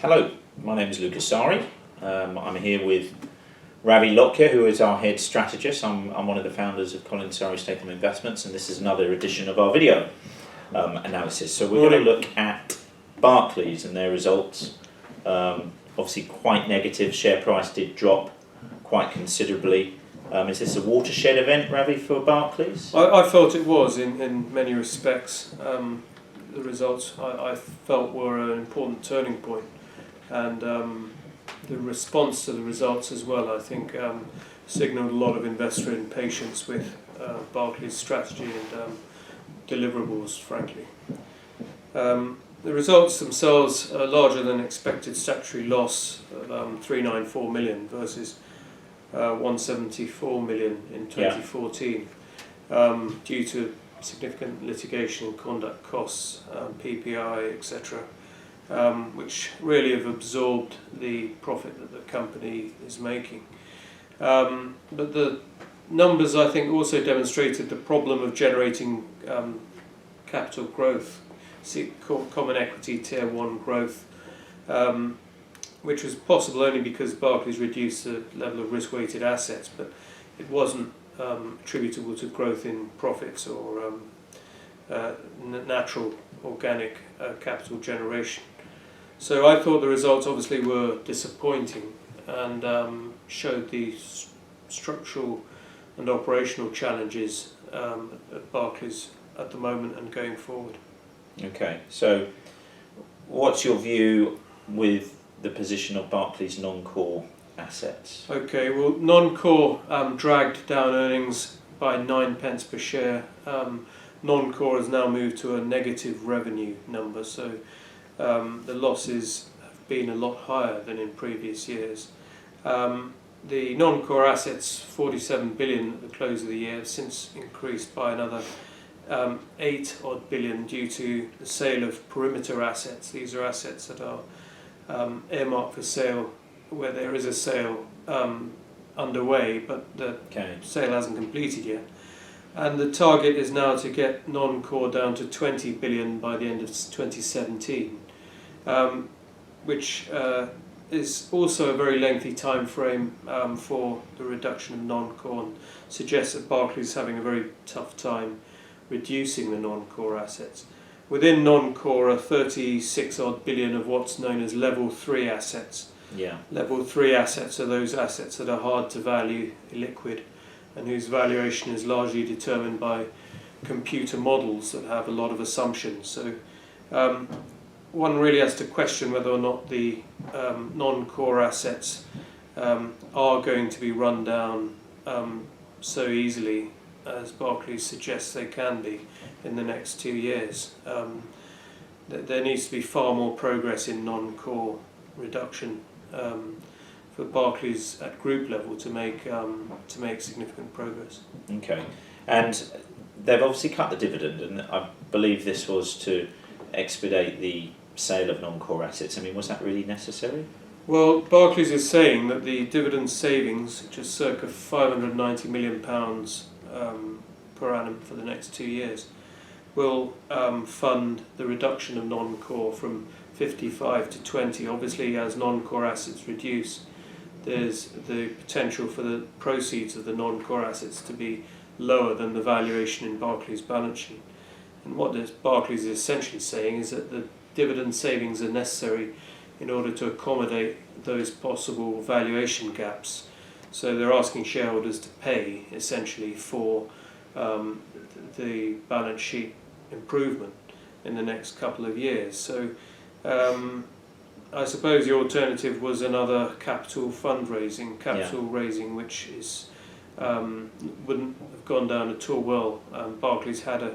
Hello, my name is Luca Sarri. I'm here with Ravi Lockyer, who is our head strategist. I'm one of the founders of Sarri Statham Investments, and this is another edition of our video analysis. So we're going to look at Barclays and their results. Obviously quite negative, share price did drop quite considerably. Is this a watershed event, Ravi, for Barclays? I felt it was in many respects. The results I felt were an important turning point, and the response to the results as well, I think, signalled a lot of investor impatience with Barclays' strategy and deliverables, frankly. The results themselves are larger than expected statutory loss of 394 million versus 174 million in 2014, due to significant litigation and conduct costs, PPI, etc., which really have absorbed the profit that the company is making. But the numbers, I think, also demonstrated the problem of generating capital growth, common equity tier 1 growth, which was possible only because Barclays reduced the level of risk-weighted assets, but it wasn't attributable to growth in profits or natural organic capital generation. So I thought the results obviously were disappointing and showed the structural and operational challenges at Barclays at the moment and going forward. Okay, so what's your view with the position of Barclays' non-core assets? Okay, well, non-core dragged down earnings by 9p per share. Non-core has now moved to a negative revenue number, so the losses have been a lot higher than in previous years. The non-core assets, 47 billion at the close of the year, have since increased by another 8 odd billion due to the sale of perimeter assets. These are assets that are earmarked for sale, where there is a sale underway, but the sale hasn't completed yet. And the target is now to get non-core down to 20 billion by the end of 2017, which is also a very lengthy time frame for the reduction of non-core, and suggests that Barclays is having a very tough time reducing the non-core assets. Within non-core are 36 odd billion of what's known as level 3 assets. Level 3 assets are those assets that are hard to value, illiquid, and whose valuation is largely determined by computer models that have a lot of assumptions. So one really has to question whether or not the non-core assets are going to be run down so easily as Barclays suggests they can be in the next 2 years. There needs to be far more progress in non-core reduction for Barclays at group level to make significant progress. Okay, and they've obviously cut the dividend, and I believe this was to expedite the sale of non-core assets. I mean, was that really necessary? Well, Barclays is saying that the dividend savings, which is circa £590 million per annum for the next 2 years, will fund the reduction of non-core from 55 to 20. Obviously, as non-core assets reduce, there's the potential for the proceeds of the non-core assets to be lower than the valuation in Barclays' balance sheet. And what Barclays is essentially saying is that the dividend savings are necessary in order to accommodate those possible valuation gaps. So they're asking shareholders to pay essentially for the balance sheet improvement in the next couple of years. So I suppose the alternative was another capital raising, which is wouldn't have gone down at all well. Barclays had a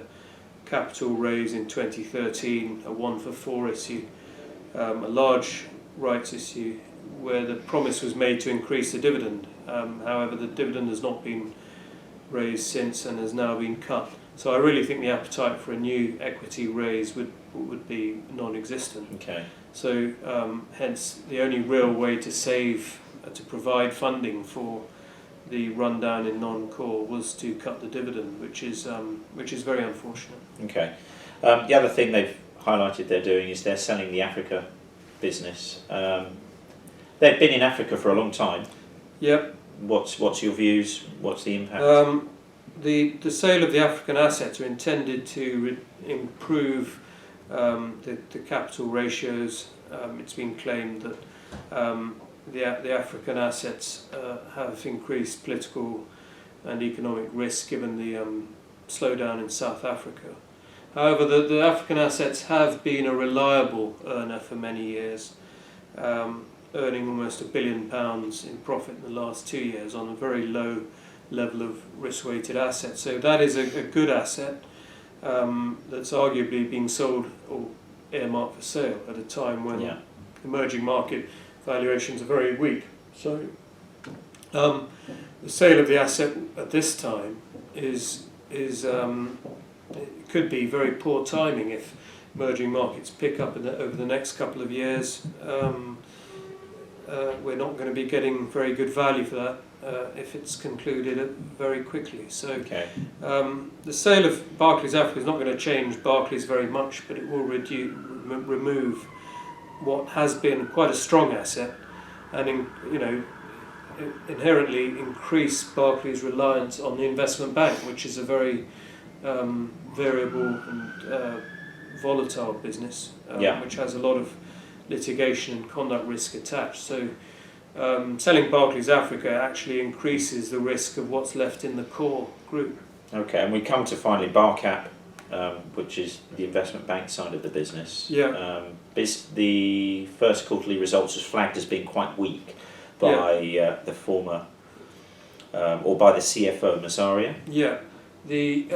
capital raise in 2013, a 1-for-4 issue, a large rights issue, where the promise was made to increase the dividend. However, the dividend has not been raised since and has now been cut. So I really think the appetite for a new equity raise would be non-existent. Okay. So hence the only real way to provide funding for the rundown in non-core was to cut the dividend, which is very unfortunate. Okay. The other thing they've highlighted they're doing is they're selling the Africa business. They've been in Africa for a long time. Yep. What's your views? What's the impact? The sale of the African assets are intended to improve the capital ratios. It's been claimed that the African assets have increased political and economic risk given the slowdown in South Africa. However, the African assets have been a reliable earner for many years, earning almost £1 billion in profit in the last 2 years on a very low level of risk-weighted assets. So that is a good asset that's arguably being sold or earmarked for sale at a time when emerging market valuations are very weak. So the sale of the asset at this time it could be very poor timing if emerging markets pick up over the next couple of years. We're not going to be getting very good value for that if it's concluded very quickly. So the sale of Barclays Africa is not going to change Barclays very much, but it will remove what has been quite a strong asset, and inherently increase Barclays' reliance on the investment bank, which is a very variable and volatile business, which has a lot of litigation and conduct risk attached. So selling Barclays Africa actually increases the risk of what's left in the core group. Okay, and we come to finally BarCap, which is the investment bank side of the business. The first quarterly results was flagged as being quite weak by the former, or by the CFO Mozaria. Yeah, the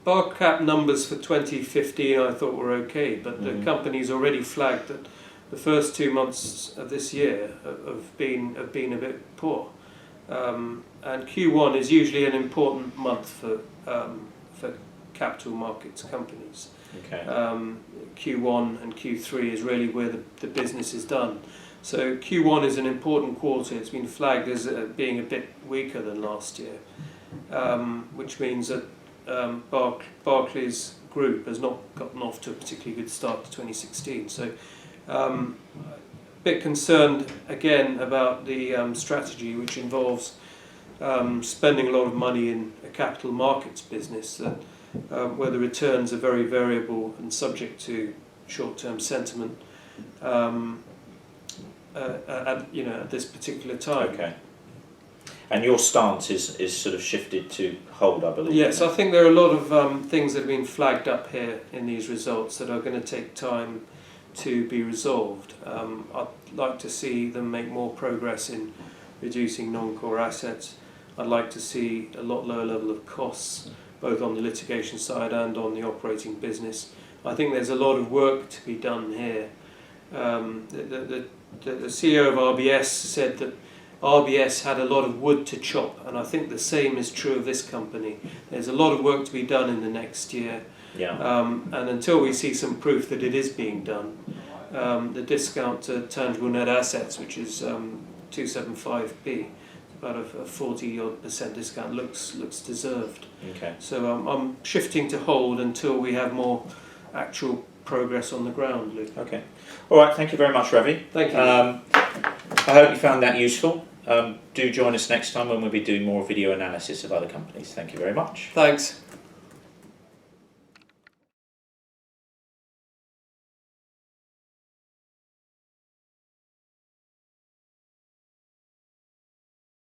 BarCap numbers for 2015 I thought were okay, but the company's already flagged that the first 2 months of this year have been a bit poor, and Q1 is usually an important month for capital markets companies. Q1 and Q3 is really where the business is done. So Q1 is an important quarter. It's been flagged as being a bit weaker than last year, which means that Barclays Group has not gotten off to a particularly good start to 2016. So a bit concerned again about the strategy, which involves spending a lot of money in a capital markets business where the returns are very variable and subject to short-term sentiment at this particular time. Okay. And your stance is sort of shifted to hold, I believe. Yes, I think there are a lot of things that have been flagged up here in these results that are going to take time to be resolved. I'd like to see them make more progress in reducing non-core assets. I'd like to see a lot lower level of costs, both on the litigation side and on the operating business. I think there's a lot of work to be done here. The CEO of RBS said that RBS had a lot of wood to chop, and I think the same is true of this company. There's a lot of work to be done in the next year, and until we see some proof that it is being done, the discount to tangible net assets, which is 275p, about a 40% discount, looks deserved. So I'm shifting to hold until we have more actual progress on the ground, Luke. Okay. All right, thank you very much, Ravi. Thank you. I hope you found that useful. Do join us next time when we'll be doing more video analysis of other companies. Thank you very much. Thanks.